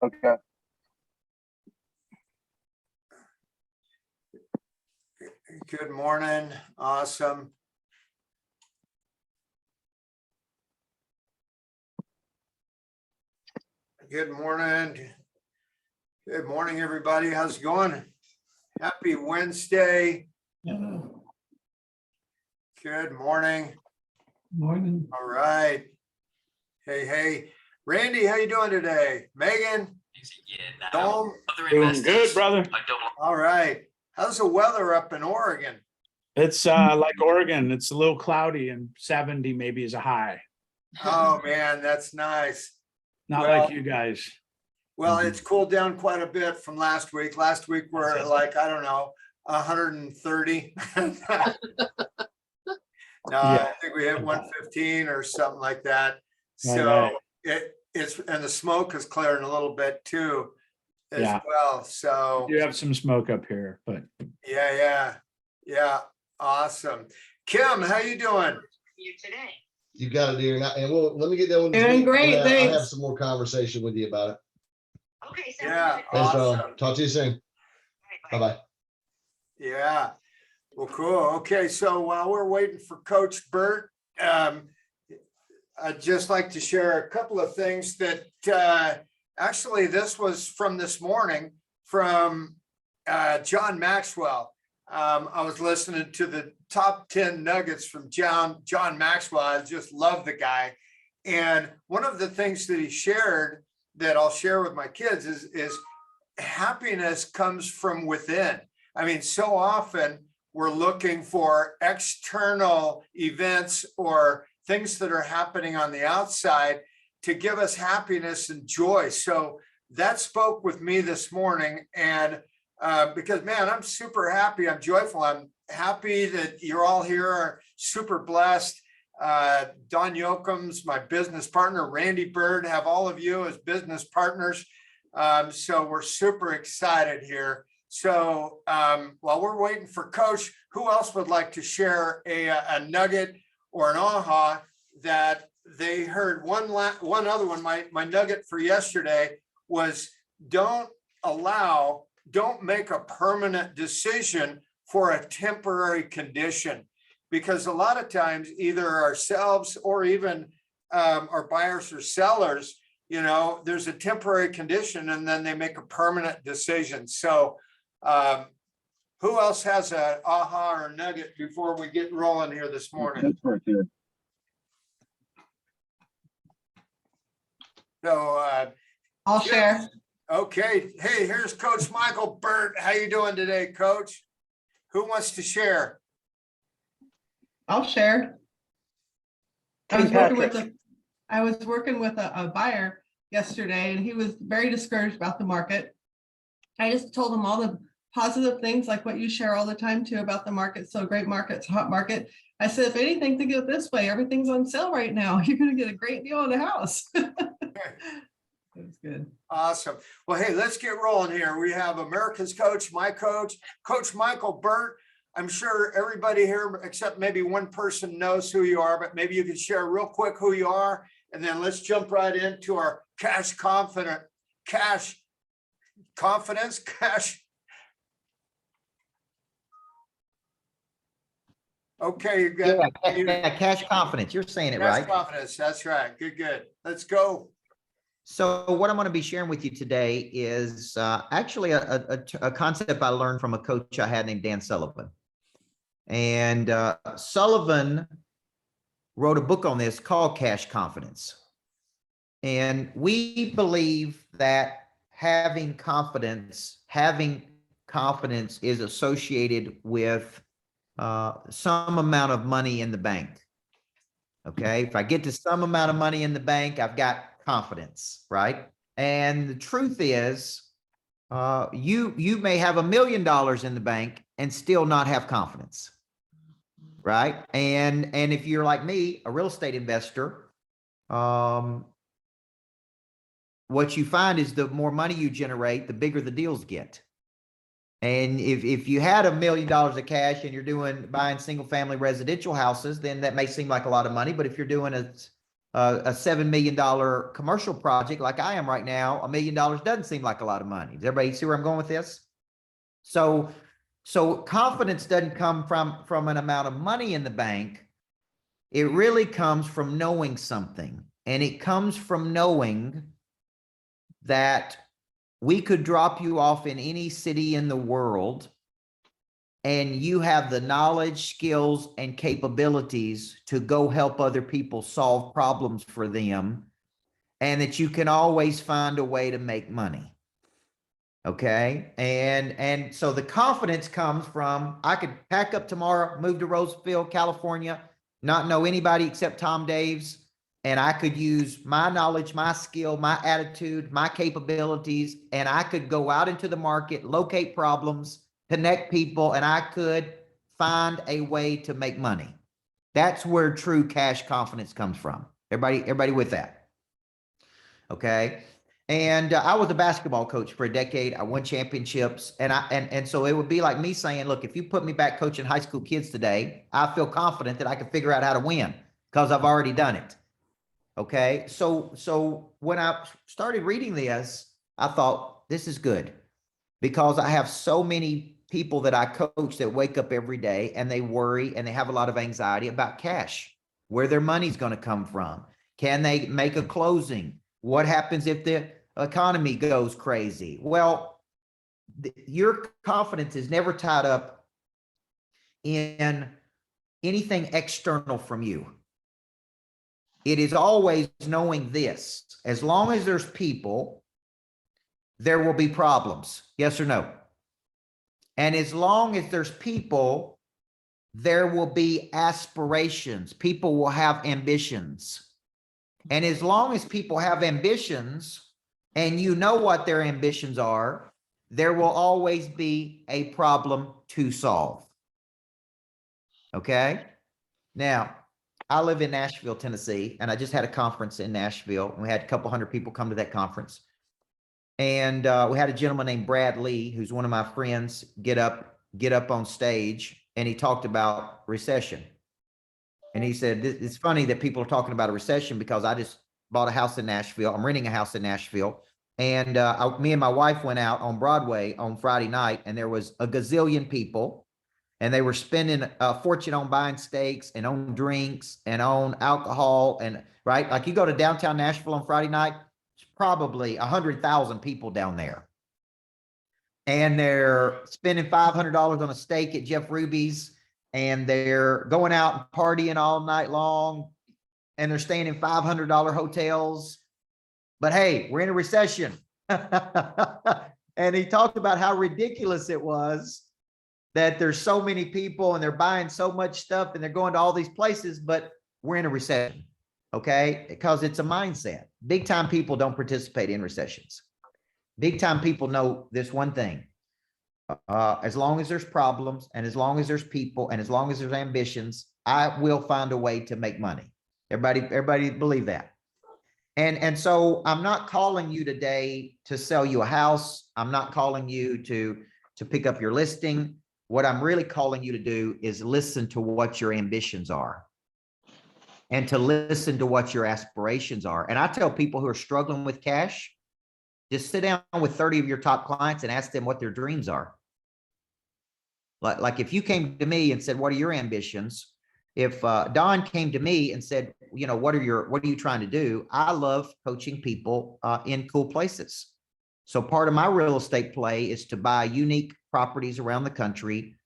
Okay. Good morning. Awesome. Good morning. Good morning, everybody. How's it going? Happy Wednesday. Good morning. Morning. All right. Hey. Randy, how you doing today? Megan? Dome? Doing good, brother. All right. How's the weather up in Oregon? It's like Oregon. It's a little cloudy and 70 maybe is a high. Oh, man, that's nice. Not Well, like you guys. Well, it's cooled down quite a bit from last week. Last week we're like, I don't know, 130. No, I think we hit 115 or something like that. So Right. it's and the smoke is clearing a little bit too, as Yeah. well. So You have some smoke up here, but yeah. Awesome. Kim, how you doing? You today. You got it, dear. And let me get that one. Doing great, I have thanks. some more conversation with you about it. Okay. Yeah, Thanks, awesome. Ron. Talk to you soon. Bye-bye. Yeah. Well, cool. Okay, so while we're waiting for Coach Burt, I'd just like to share a couple of things that actually this was from this morning from John Maxwell. I was listening to the top 10 nuggets from John Maxwell. I just love the guy. And one of the things that he shared that I'll share with my kids is happiness comes from within. I mean, so often we're looking for external events or things that are happening on the outside to give us happiness and joy. So that spoke with me this morning. And because, man, I'm super happy. I'm joyful. I'm happy that you're all here, super blessed. Don Yoakum's my business partner, Randy Burt, have all of you as business partners. So we're super excited here. So while we're waiting for Coach, who else would like to share a nugget or an aha that they heard? One other one, my nugget for yesterday was don't make a permanent decision for a temporary condition. Because a lot of times either ourselves or even our buyers or sellers, there's a temporary condition and then they make a permanent decision. So who else has an aha or nugget before we get rolling here this morning? So I'll share. Okay. Hey, here's Coach Michael Burt. How you doing today, Coach? Who wants to share? I'll share. I was working with a buyer yesterday and he was very discouraged about the market. I just told him all the positive things like what you share all the time too about the market. So great market, it's a hot market. I said, if anything, think of it this way, everything's on sale right now. You're going to get a great deal on the house. It was good. Awesome. Well, hey, let's get rolling here. We have America's coach, my coach, Coach Michael Burt. I'm sure everybody here, except maybe one person, knows who you are, but maybe you can share real quick who you are, and then let's jump right into our cash. Okay, you got cash confidence. You're saying it cash right. confidence. That's right. Good. Let's go. So what I'm going to be sharing with you today is actually a concept I learned from a coach I had named Dan Sullivan. And Sullivan wrote a book on this called Cash Confidence. And we believe that having confidence is associated with some amount of money in the bank. Okay, if I get to some amount of money in the bank, I've got confidence, right? And the truth is, you may have $1 million in the bank and still not have confidence, right? And if you're like me, a real estate investor, what you find is the more money you generate, the bigger the deals get. And if you had $1 million of cash and you're buying single family residential houses, then that may seem like a lot of money. But if you're doing a $7 million commercial project like I am right now, $1 million doesn't seem like a lot of money. Does everybody see where I'm going with this? So confidence doesn't come from an amount of money in the bank. It really comes from knowing something. And it comes from knowing that we could drop you off in any city in the world and you have the knowledge, skills, and capabilities to go help other people solve problems for them, and that you can always find a way to make money. Okay. And so the confidence comes from, I could pack up tomorrow, move to Roseville, California, not know anybody except Tom Daves. And I could use my knowledge, my skill, my attitude, my capabilities, and I could go out into the market, locate problems, connect people, and I could find a way to make money. That's where true cash confidence comes from. Everybody with that? Okay. And I was a basketball coach for a decade. I won championships, and so it would be like me saying, look, if you put me back coaching high school kids today, I feel confident that I can figure out how to win because I've already done it. Okay. So when I started reading this, I thought this is good because I have so many people that I coach that wake up every day and they worry and they have a lot of anxiety about cash, where their money's going to come from. Can they make a closing? What happens if the economy goes crazy? Well, your confidence is never tied up in anything external from you. It is always knowing this: as long as there's people, there will be problems. Yes or no? And as long as there's people, there will be aspirations. People will have ambitions. And as long as people have ambitions and you know what their ambitions are, there will always be a problem to solve. Okay? Now, I live in Nashville, Tennessee, and I just had a conference in Nashville. And we had a couple hundred people come to that conference. And we had a gentleman named Brad Lee, who's one of my friends, get up on stage, and he talked about recession. And he said, it's funny that people are talking about a recession because I just bought a house in Nashville. I'm renting a house in Nashville. And me and my wife went out on Broadway on Friday night, and there was a gazillion people, and they were spending a fortune on buying steaks and on drinks and on alcohol. And right, like you go to downtown Nashville on Friday night, it's probably 100,000 people down there. And they're spending $500 on a steak at Jeff Ruby's, and they're going out and partying all night long, and they're staying in $500 hotels. But hey, we're in a recession. And he talked about how ridiculous it was that there's so many people and they're buying so much stuff and they're going to all these places, but we're in a recession. Okay. Because it's a mindset. Big time people don't participate in recessions. Big time people know this one thing. As long as there's problems and as long as there's people and as long as there's ambitions, I will find a way to make money. Everybody believe that. And so I'm not calling you today to sell you a house. I'm not calling you to pick up your listing. What I'm really calling you to do is listen to what your ambitions are and to listen to what your aspirations are. And I tell people who are struggling with cash, just sit down with 30 of your top clients and ask them what their dreams are. Like if you came to me and said, what are your ambitions? If Don came to me and said, you know, what are you trying to do? I love coaching people in cool places. So part of my real estate play is to buy unique properties around the country,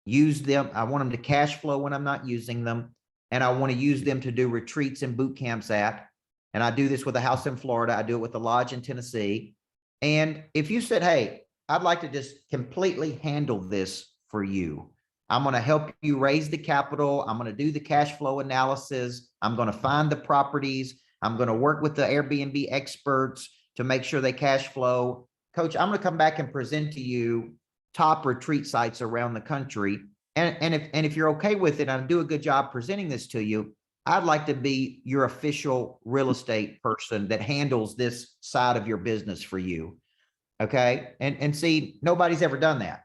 use them. I want them to cash flow when I'm not using them. And I want to use them to do retreats and boot camps at. And I do this with a house in Florida. I do it with a lodge in Tennessee. And if you said, hey, I'd like to just completely handle this for you, I'm going to help you raise the capital. I'm going to do the cash flow analysis. I'm going to find the properties. I'm going to work with the Airbnb experts to make sure they cash flow. Coach, I'm going to come back and present to you top retreat sites around the country. And if you're okay with it, and I do a good job presenting this to you, I'd like to be your official real estate person that handles this side of your business for you. Okay. And see, nobody's ever done that.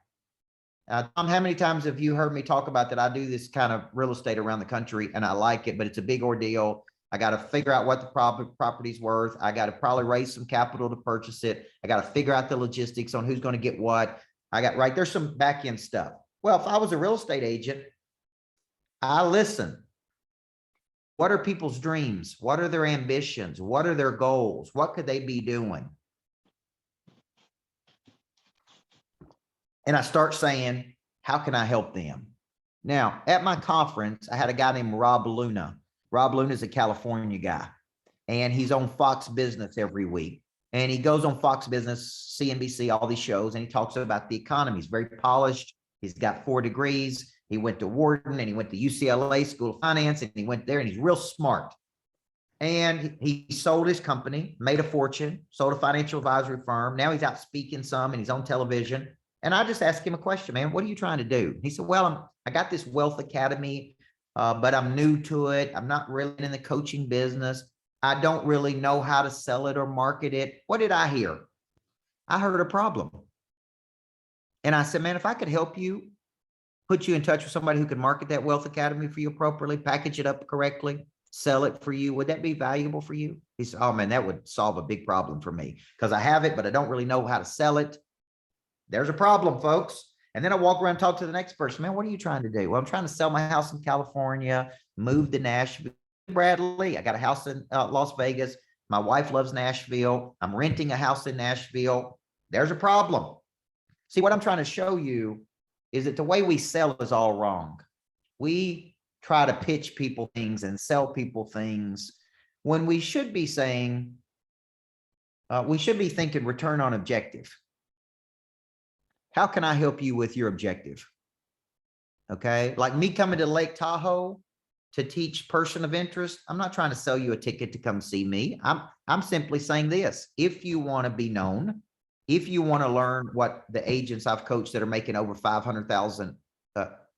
Tom, how many times have you heard me talk about that? I do this kind of real estate around the country and I like it, but it's a big ordeal. I got to figure out what the property's worth. I got to probably raise some capital to purchase it. I got to figure out the logistics on who's going to get what. There's some back end stuff. Well, if I was a real estate agent, I listen. What are people's dreams? What are their ambitions? What are their goals? What could they be doing? And I start saying, how can I help them? Now, at my conference, I had a guy named Rob Luna. Rob Luna is a California guy, and he's on Fox Business every week. And he goes on Fox Business, CNBC, all these shows, and he talks about the economy. He's very polished. He's got 4 degrees. He went to Wharton and he went to UCLA School of Finance, and he went there, and he's real smart. And he sold his company, made a fortune, sold a financial advisory firm. Now he's out speaking some, and he's on television. And I just asked him a question, man, what are you trying to do? He said, well, I got this Wealth Academy, but I'm new to it. I'm not really in the coaching business. I don't really know how to sell it or market it. What did I hear? I heard a problem. And I said, man, if I could help you, put you in touch with somebody who can market that Wealth Academy for you appropriately, package it up correctly, sell it for you, would that be valuable for you? He said, oh man, that would solve a big problem for me because I have it, but I don't really know how to sell it. There's a problem, folks. And then I walk around and talk to the next person. Man, what are you trying to do? Well, I'm trying to sell my house in California, move to Nashville. Bradley, I got a house in Las Vegas. My wife loves Nashville. I'm renting a house in Nashville. There's a problem. See, what I'm trying to show you is that the way we sell is all wrong. We try to pitch people things and sell people things when we should be saying, we should be thinking return on objective. How can I help you with your objective? Okay. Like me coming to Lake Tahoe to teach person of interest. I'm not trying to sell you a ticket to come see me. I'm simply saying this. If you want to be known, if you want to learn what the agents I've coached that are making over 500,000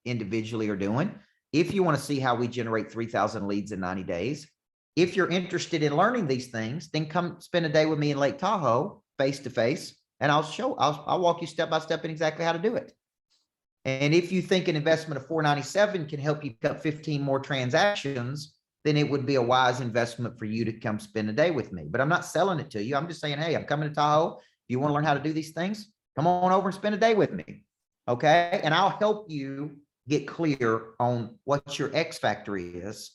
individually are doing, if you want to see how we generate 3,000 leads in 90 days, if you're interested in learning these things, then come spend a day with me in Lake Tahoe face to face. And I'll walk you step by step in exactly how to do it. And if you think an investment of $497 can help you cut 15 more transactions, then it would be a wise investment for you to come spend a day with me. But I'm not selling it to you. I'm just saying, hey, I'm coming to Tahoe. If you want to learn how to do these things, come on over and spend a day with me. Okay. And I'll help you get clear on what your X factor is,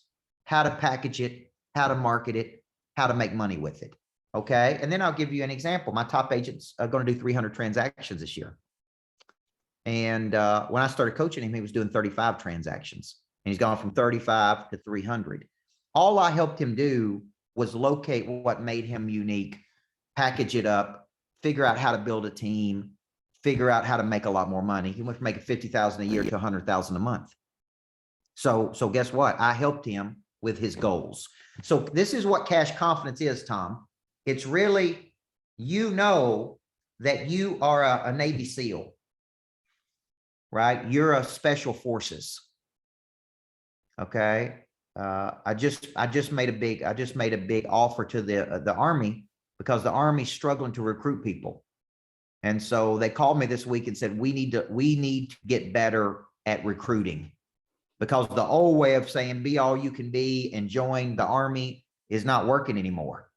how to package it, how to market it, how to make money with it. Okay. And then I'll give you an example. My top agents are going to do 300 transactions this year. And when I started coaching him, he was doing 35 transactions, and he's gone from 35 to 300. All I helped him do was locate what made him unique, package it up, figure out how to build a team, figure out how to make a lot more money. He went from making 50,000 a year to 100,000 a month. So guess what? I helped him with his goals. So this is what cash confidence is, Tom. It's really, you know, that you are a Navy SEAL, right? You're a special forces. Okay. I just made a big offer to the Army because the Army's struggling to recruit people. And so they called me this week and said, we need to get better at recruiting, because the old way of saying be all you can be and join the Army is not working anymore.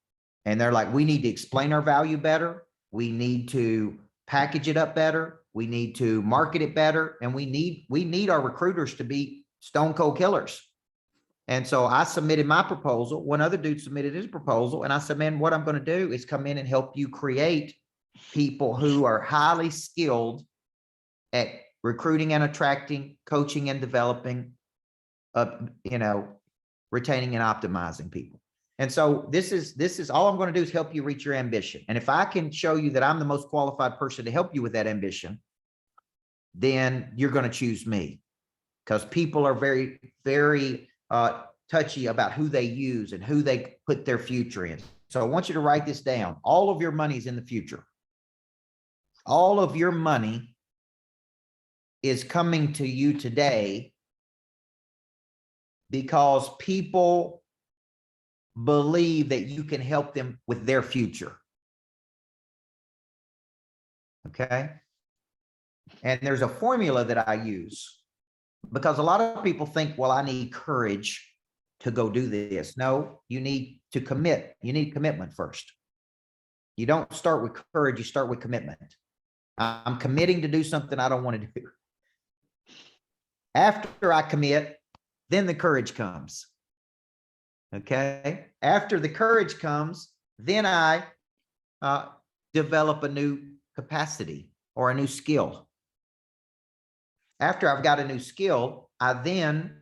And they're like, we need to explain our value better. We need to package it up better. We need to market it better. And we need our recruiters to be stone cold killers. And so I submitted my proposal. One other dude submitted his proposal. And I said, man, what I'm going to do is come in and help you create people who are highly skilled at recruiting and attracting, coaching and developing, retaining and optimizing people. And so this is all I'm going to do is help you reach your ambition. And if I can show you that I'm the most qualified person to help you with that ambition, then you're going to choose me, because people are very, very touchy about who they use and who they put their future in. So I want you to write this down. All of your money is in the future. All of your money is coming to you today because people believe that you can help them with their future. Okay. And there's a formula that I use, because a lot of people think, well, I need courage to go do this. No, you need to commit. You need commitment first. You don't start with courage, you start with commitment. I'm committing to do something I don't want to do. After I commit, then the courage comes. Okay. After the courage comes, then I develop a new capacity or a new skill. After I've got a new skill, I then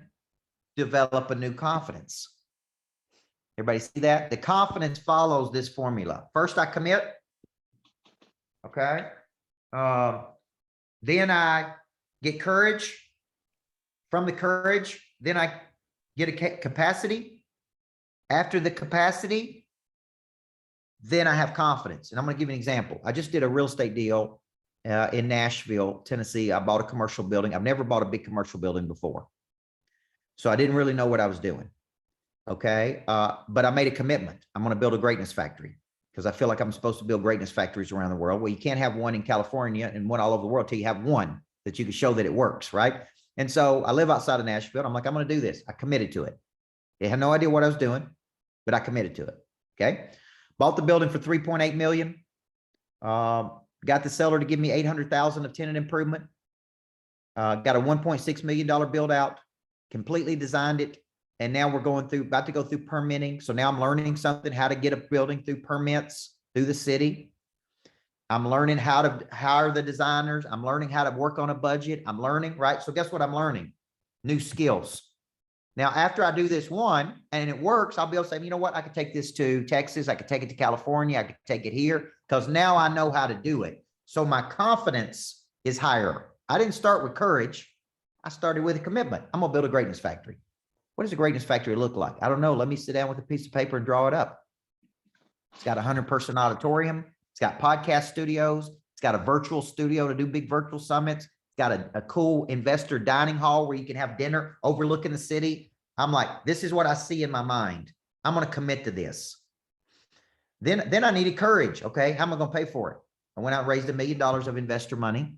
develop a new confidence. Everybody see that? The confidence follows this formula. First, I commit. Okay. Then I get courage. From the courage, then I get a capacity. After the capacity, then I have confidence. And I'm going to give you an example. I just did a real estate deal in Nashville, Tennessee. I bought a commercial building. I've never bought a big commercial building before. So I didn't really know what I was doing. Okay. But I made a commitment. I'm going to build a greatness factory because I feel like I'm supposed to build greatness factories around the world. Well, you can't have one in California and one all over the world till you have one that you can show that it works. Right. And so I live outside of Nashville. I'm like, I'm going to do this. I committed to it. They had no idea what I was doing, but I committed to it. Okay. Bought the building for 3.8 million. Got the seller to give me 800,000 of tenant improvement. Got a $1.6 million build out, completely designed it. And now we're about to go through permitting. So now I'm learning something, how to get a building through permits through the city. I'm learning how to hire the designers. I'm learning how to work on a budget. I'm learning, right? So guess what I'm learning? New skills. Now, after I do this one and it works, I'll be able to say, you know what? I could take this to Texas. I could take it to California. I could take it here because now I know how to do it. So my confidence is higher. I didn't start with courage. I started with a commitment. I'm going to build a greatness factory. What does a greatness factory look like? I don't know. Let me sit down with a piece of paper and draw it up. It's got a 100-person auditorium. It's got podcast studios. It's got a virtual studio to do big virtual summits. It's got a cool investor dining hall where you can have dinner overlooking the city. I'm like, this is what I see in my mind. I'm going to commit to this. Then I needed courage. Okay. How am I going to pay for it? I went out and raised $1 million of investor money.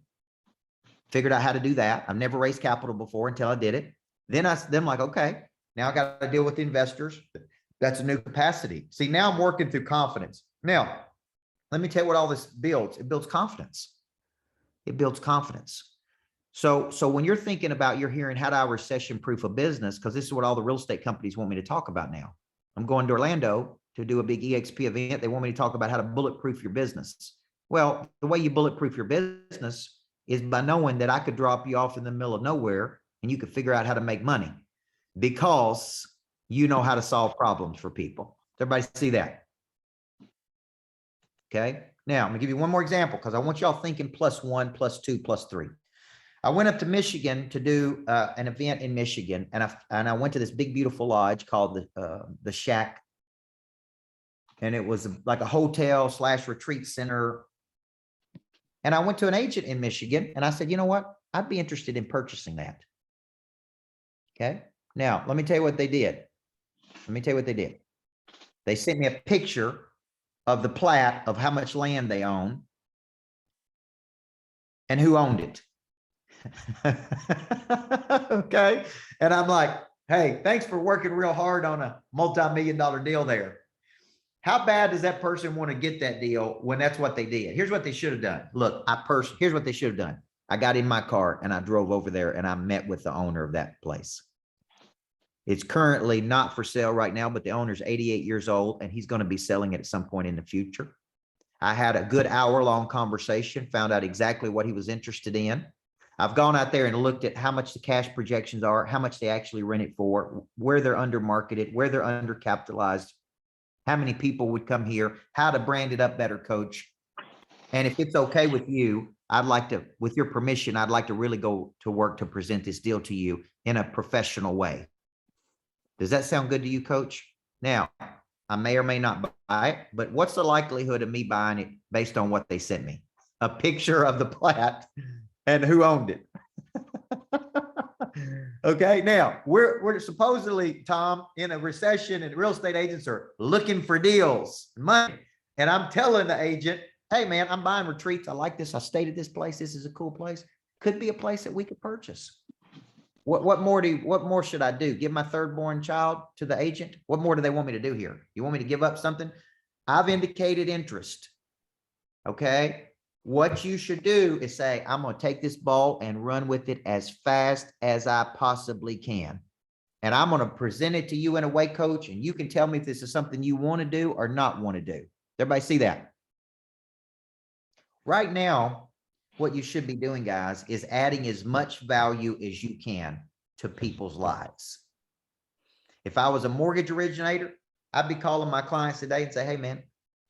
Figured out how to do that. I've never raised capital before until I did it. Then I'm like, okay, now I got to deal with the investors. That's a new capacity. See, now I'm working through confidence. Now, let me tell you what all this builds. It builds confidence. It builds confidence. So when you're thinking about, you're hearing how do I recession-proof a business? Because this is what all the real estate companies want me to talk about now. I'm going to Orlando to do a big EXP event. They want me to talk about how to bulletproof your business. Well, the way you bulletproof your business is by knowing that I could drop you off in the middle of nowhere and you could figure out how to make money because you know how to solve problems for people. Everybody see that? Okay. Now I'm gonna give you one more example because I want y'all thinking +1, +2, +3. I went up to Michigan to do an event in Michigan, and I went to this big, beautiful lodge called the Shack. And it was like a hotel / retreat center. And I went to an agent in Michigan and I said, you know what? I'd be interested in purchasing that. Okay. Now, let me tell you what they did. They sent me a picture of the plat of how much land they own and who owned it. Okay. And I'm like, hey, thanks for working real hard on a multi-million-dollar deal there. How bad does that person want to get that deal when that's what they did? Here's what they should have done. Look, here's what they should have done. I got in my car and I drove over there and I met with the owner of that place. It's currently not for sale right now, but the owner's 88 years old and he's going to be selling it at some point in the future. I had a good hour-long conversation, found out exactly what he was interested in. I've gone out there and looked at how much the cash projections are, how much they actually rent it for, where they're under marketed, where they're undercapitalized, how many people would come here, how to brand it up better, coach. And if it's okay with you, I'd like to, with your permission, I'd like to really go to work to present this deal to you in a professional way. Does that sound good to you, coach? Now, I may or may not buy it, but what's the likelihood of me buying it based on what they sent me? A picture of the plat and who owned it. Okay, now we're supposedly, Tom, in a recession and real estate agents are looking for deals, money. And I'm telling the agent, hey man, I'm buying retreats. I like this. I stayed at this place. This is a cool place. Could be a place that we could purchase. What more should I do? Give my third born child to the agent? What more do they want me to do here? You want me to give up something? I've indicated interest. Okay. What you should do is say, I'm going to take this ball and run with it as fast as I possibly can. And I'm going to present it to you in a way, coach, and you can tell me if this is something you want to do or not want to do. Everybody see that? Right now, what you should be doing, guys, is adding as much value as you can to people's lives. If I was a mortgage originator, I'd be calling my clients today and say, hey, man,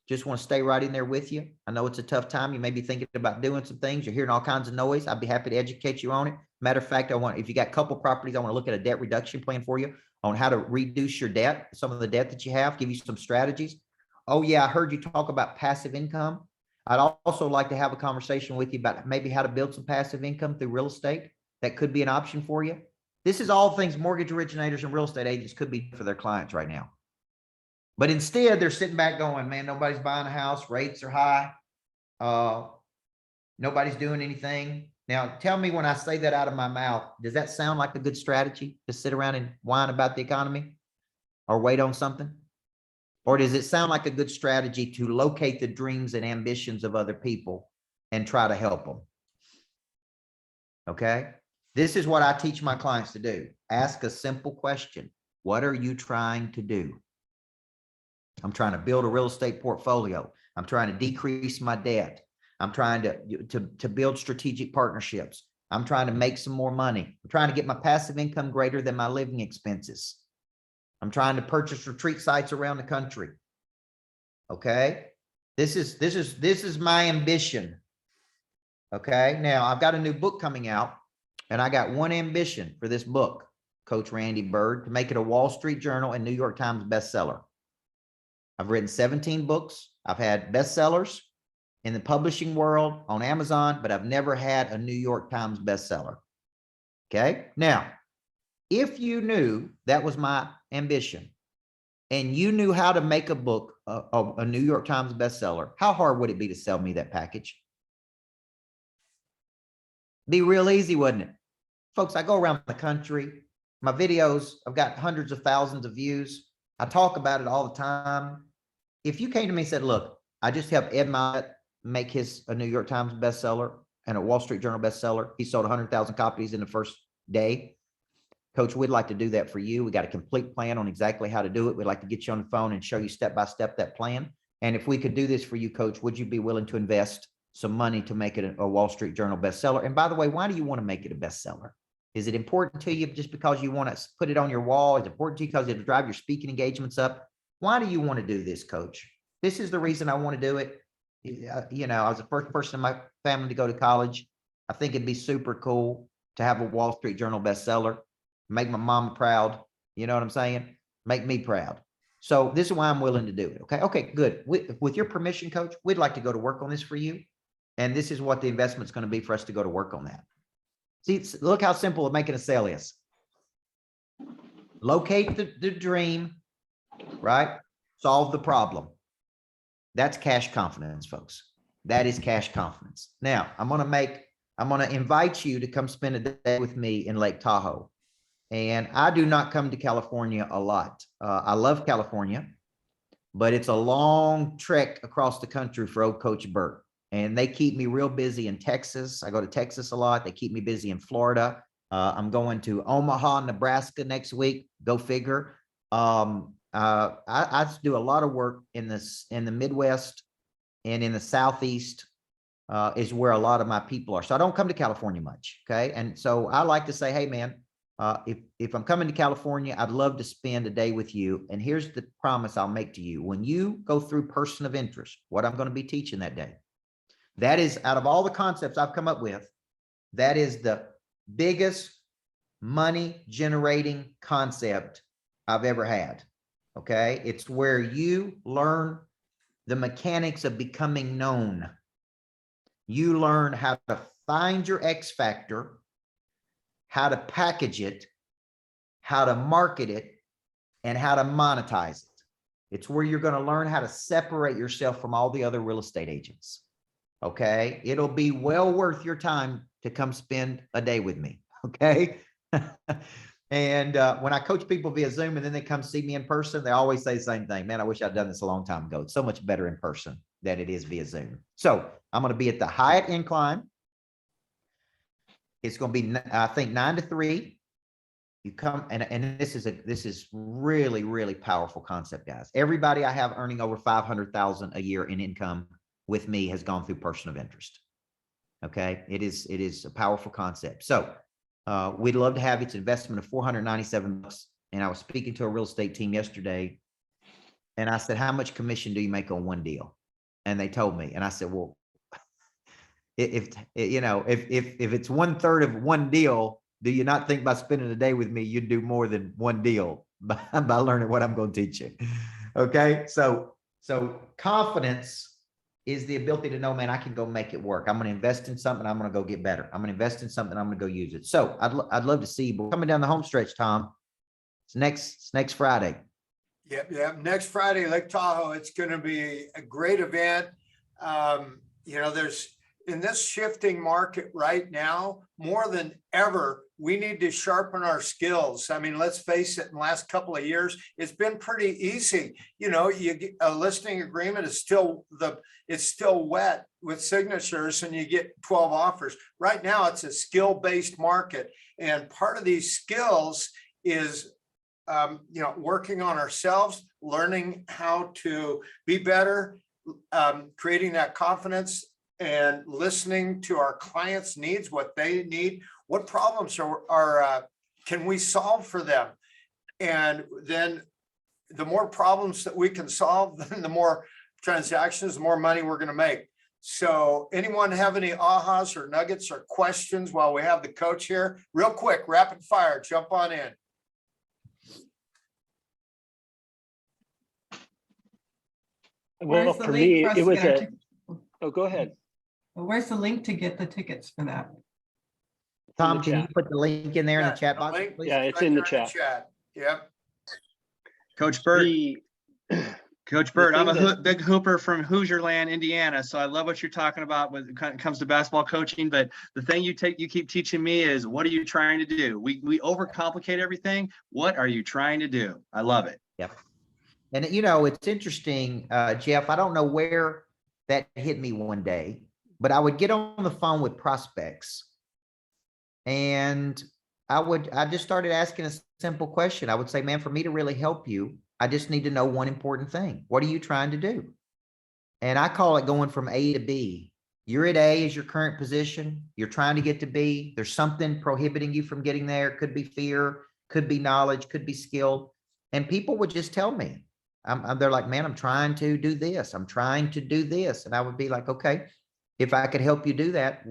just want to stay right in there with you. I know it's a tough time. You may be thinking about doing some things. You're hearing all kinds of noise. I'd be happy to educate you on it. Matter of fact, if you got a couple properties, I want to look at a debt reduction plan for you on how to reduce your debt, some of the debt that you have, give you some strategies. Oh yeah, I heard you talk about passive income. I'd also like to have a conversation with you about maybe how to build some passive income through real estate. That could be an option for you. This is all things mortgage originators and real estate agents could be for their clients right now. But instead, they're sitting back going, man, nobody's buying a house. Rates are high. Nobody's doing anything. Now, tell me when I say that out of my mouth, does that sound like a good strategy to sit around and whine about the economy or wait on something? Or does it sound like a good strategy to locate the dreams and ambitions of other people and try to help them? Okay. This is what I teach my clients to do. Ask a simple question. What are you trying to do? I'm trying to build a real estate portfolio. I'm trying to decrease my debt. I'm trying to build strategic partnerships. I'm trying to make some more money. I'm trying to get my passive income greater than my living expenses. I'm trying to purchase retreat sites around the country. Okay. This is my ambition. Okay. Now I've got a new book coming out and I got one ambition for this book, Coach Randy Burt, to make it a Wall Street Journal and New York Times bestseller. I've written 17 books. I've had bestsellers in the publishing world on Amazon, but I've never had a New York Times bestseller. Okay. Now, if you knew that was my ambition and you knew how to make a book, a New York Times bestseller, how hard would it be to sell me that package? Be real easy, wouldn't it? Folks, I go around the country. My videos, I've got hundreds of thousands of views. I talk about it all the time. If you came to me and said, look, I just helped Ed Mylett make a New York Times bestseller and a Wall Street Journal bestseller. He sold 100,000 copies in the first day. Coach, we'd like to do that for you. We got a complete plan on exactly how to do it. We'd like to get you on the phone and show you step-by-step that plan. And if we could do this for you, Coach, would you be willing to invest some money to make it a Wall Street Journal bestseller? And by the way, why do you want to make it a bestseller? Is it important to you just because you want to put it on your wall? Is it important to you because it'll drive your speaking engagements up? Why do you want to do this, Coach? This is the reason I want to do it. You know, I was the first person in my family to go to college. I think it'd be super cool to have a Wall Street Journal bestseller, make my mama proud. You know what I'm saying? Make me proud. So this is why I'm willing to do it. Okay. Okay, good. With your permission, Coach, we'd like to go to work on this for you. And this is what the investment's going to be for us to go to work on that. See, look how simple making a sale is. Locate the dream, right? Solve the problem. That's cash confidence, folks. That is cash confidence. Now, I'm going to invite you to come spend a day with me in Lake Tahoe. And I do not come to California a lot. I love California, but it's a long trek across the country for old Coach Burt. And they keep me real busy in Texas. I go to Texas a lot. They keep me busy in Florida. I'm going to Omaha, Nebraska next week. Go figure. I do a lot of work in the Midwest and in the Southeast is where a lot of my people are. So I don't come to California much. Okay. And so I like to say, hey man, if I'm coming to California, I'd love to spend a day with you. And here's the promise I'll make to you. When you go through person of interest, what I'm going to be teaching that day, that is, out of all the concepts I've come up with, that is the biggest money generating concept I've ever had. Okay. It's where you learn the mechanics of becoming known. You learn how to find your X factor, how to package it, how to market it, and how to monetize it. It's where you're going to learn how to separate yourself from all the other real estate agents. Okay. It'll be well worth your time to come spend a day with me. Okay. And when I coach people via Zoom and then they come see me in person, they always say the same thing. Man, I wish I'd done this a long time ago. It's so much better in person than it is via Zoom. So I'm going to be at the Hyatt Incline. It's going to be, I think, 9 to 3. You come, and this is really, really powerful concept, guys. Everybody I have earning over 500,000 a year in income with me has gone through person of interest. Okay. It is a powerful concept. So we'd love to have you. It's an investment of $497. And I was speaking to a real estate team yesterday and I said, how much commission do you make on one deal? And they told me, and I said, well, if it's 1/3 of one deal, do you not think by spending a day with me, you'd do more than one deal by learning what I'm going to teach you? Okay. So confidence is the ability to know, man, I can go make it work. I'm going to invest in something. I'm going to go get better. I'm going to invest in something. I'm going to go use it. So I'd love to see you. But coming down the home stretch, Tom. It's next Friday. Yep. Next Friday, Lake Tahoe. It's going to be a great event. There's in this shifting market right now, more than ever, we need to sharpen our skills. I mean, let's face it, in the last couple of years, it's been pretty easy. You get a listing agreement is it's still wet with signatures and you get 12 offers. Right now, it's a skill-based market. And part of these skills is, working on ourselves, learning how to be better, creating that confidence and listening to our clients' needs, what they need, what problems can we solve for them? And then the more problems that we can solve, then the more transactions, the more money we're going to make. So anyone have any ahas or nuggets or questions while we have the coach here? Real quick, rapid fire, jump on in. Well, Where's the for link me, for us it to was get our a, tickets? oh, go ahead. Where's the link to get the tickets for that? Tom, can you chat. put the link in there in the chat box, link. please? Yeah, it's Right in the there chat. Yep. Coach Burt, The, Coach Burt, I'm thing a that- big hooper from Hoosierland, Indiana. So I love what you're talking about when it comes to basketball coaching. But the thing you keep teaching me is, what are you trying to do? We overcomplicate everything. What are you trying to do? I love it. Yep. And it's interesting, Jeff, I don't know where that hit me one day, but I would get on the phone with prospects and I just started asking a simple question. I would say, man, for me to really help you, I just need to know one important thing. What are you trying to do? And I call it going from A to B. You're at A is your current position. You're trying to get to B. There's something prohibiting you from getting there. Could be fear, could be knowledge, could be skill. And people would just tell me, they're like, man, I'm trying to do this. I'm trying to do this. And I would be like, okay, if I could help you do that,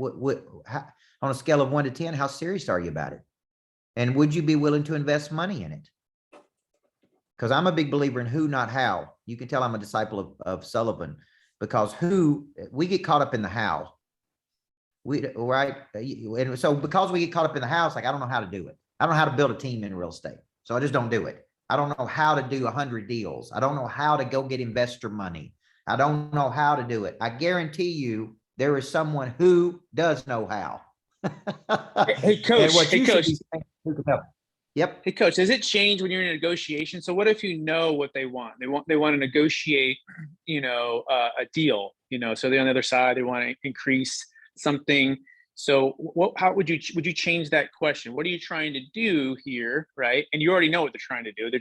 on a scale of 1 to 10, how serious are you about it? And would you be willing to invest money in it? Because I'm a big believer in who, not how. You can tell I'm a disciple of Sullivan, because we get caught up in the how. Right? And so because we get caught up in the how, it's like, I don't know how to do it. I don't know how to build a team in real estate. So I just don't do it. I don't know how to do 100 deals. I don't know how to go get investor money. I don't know how to do it. I guarantee you there is someone who does know how. Hey, coach. Yep. Hey, coach, does it change when you're in a negotiation? So what if you know what they want? They want to negotiate, a deal, so they're on the other side, they want to increase something. So how would you change that question? What are you trying to do here? Right. And you already know what they're trying to do.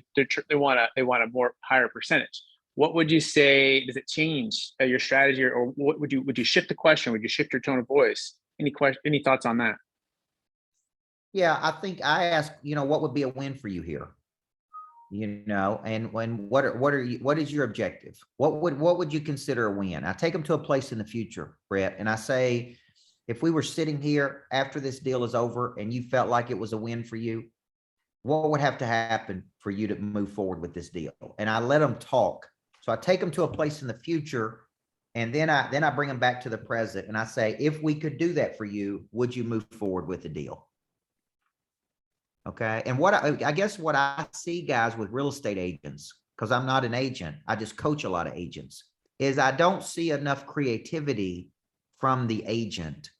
They want a more higher percentage. What would you say? Does it change your strategy, or what would you shift the question? Would you shift your tone of voice? Any thoughts on that? Yeah, I think I asked, what would be a win for you here? And what is your objective? What would you consider a win? I take them to a place in the future, Brett, and I say, if we were sitting here after this deal is over and you felt like it was a win for you, what would have to happen for you to move forward with this deal? And I let them talk. So I take them to a place in the future, and then I bring them back to the present, and I say, if we could do that for you, would you move forward with the deal? Okay. And I guess what I see, guys, with real estate agents, because I'm not an agent, I just coach a lot of agents, is I don't see enough creativity from the agent.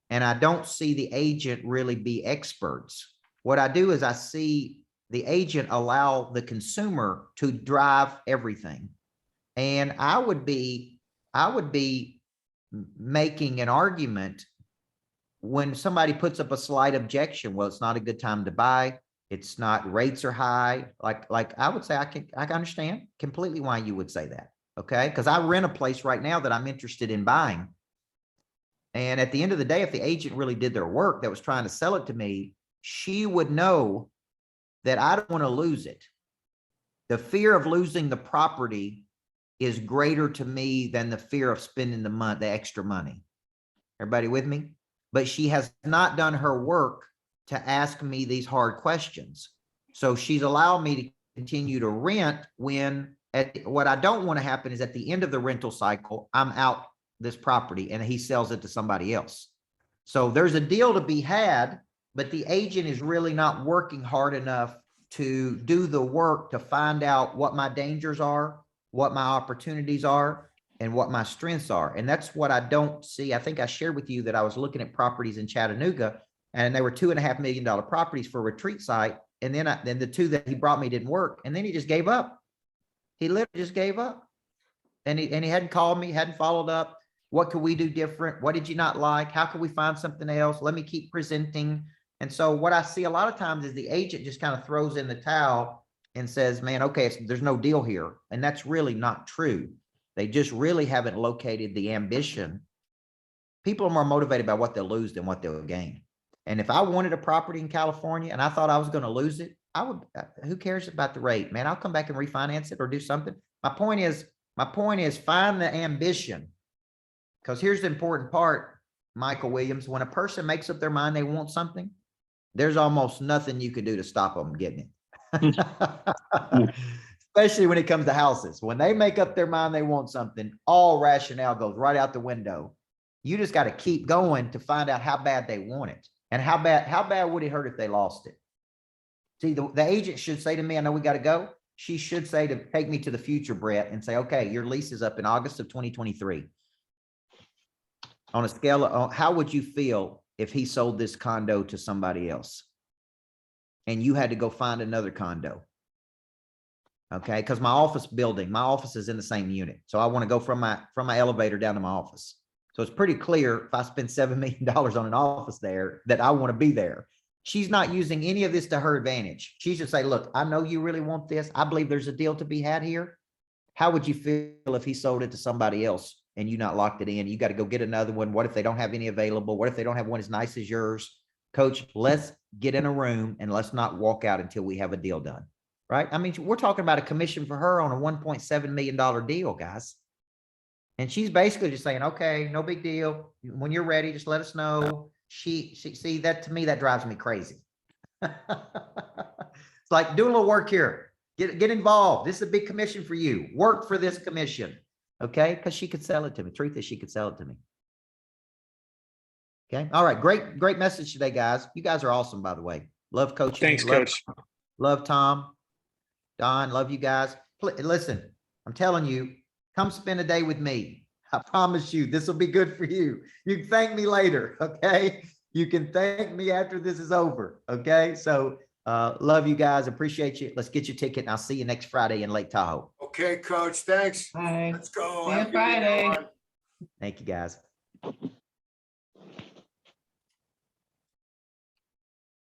And I don't see the agent really be experts. What I do is I see the agent allow the consumer to drive everything. And I would be making an argument when somebody puts up a slight objection. Well, it's not a good time to buy. It's not, rates are high. Like I would say, I can understand completely why you would say that. Okay. Cause I rent a place right now that I'm interested in buying. And at the end of the day, if the agent really did their work that was trying to sell it to me, she would know that I don't want to lose it. The fear of losing the property is greater to me than the fear of spending the extra money. Everybody with me? But she has not done her work to ask me these hard questions. So she's allowed me to continue to rent when what I don't want to happen is at the end of the rental cycle, I'm out this property and he sells it to somebody else. So there's a deal to be had, but the agent is really not working hard enough to do the work to find out what my dangers are, what my opportunities are, and what my strengths are. And that's what I don't see. I think I shared with you that I was looking at properties in Chattanooga and they were $2.5 million properties for a retreat site. And then the two that he brought me didn't work. And then he just gave up. He literally just gave up. And he hadn't called me, hadn't followed up. What could we do different? What did you not like? How can we find something else? Let me keep presenting. And so what I see a lot of times is the agent just kind of throws in the towel and says, man, okay, there's no deal here. And that's really not true. They just really haven't located the ambition. People are more motivated by what they'll lose than what they'll gain. And if I wanted a property in California and I thought I was going to lose it, who cares about the rate, man? I'll come back and refinance it or do something. My point is find the ambition. Because here's the important part, Michael Williams, when a person makes up their mind they want something, there's almost nothing you can do to stop them getting it. Especially when it comes to houses. When they make up their mind they want something, all rationale goes right out the window. You just got to keep going to find out how bad they want it. And how bad would it hurt if they lost it? See, the agent should say to me, I know we got to go. She should say to take me to the future, Brett, and say, okay, your lease is up in August of 2023. On a scale of how would you feel if he sold this condo to somebody else and you had to go find another condo? Okay, because my office is in the same unit. So I want to go from my elevator down to my office. So it's pretty clear if I spend $7 million on an office there that I want to be there. She's not using any of this to her advantage. She's just saying, look, I know you really want this. I believe there's a deal to be had here. How would you feel if he sold it to somebody else and you not locked it in? You got to go get another one. What if they don't have any available? What if they don't have one as nice as yours? Coach, let's get in a room and let's not walk out until we have a deal done. Right? I mean, we're talking about a commission for her on a $1.7 million deal, guys. And she's basically just saying, okay, no big deal. When you're ready, just let us know. She see that, to me, that drives me crazy. It's like, do a little work here. Get involved. This is a big commission for you. Work for this commission. Okay. Because she could sell it to me. Truth is, she could sell it to me. Okay. All right. Great message today, guys. You guys are awesome, by the way. Love coaching. Thanks, Coach. Love Tom. Don, love you guys. Listen, I'm telling you, come spend a day with me. I promise you, this will be good for you. You can thank me later, okay? You can thank me after this is over, okay? So love you guys. Appreciate you. Let's get your ticket and I'll see you next Friday in Lake Tahoe. Okay, Coach, thanks. Bye. Let's go. See you Have a good day, Friday. everyone. Thank you, guys.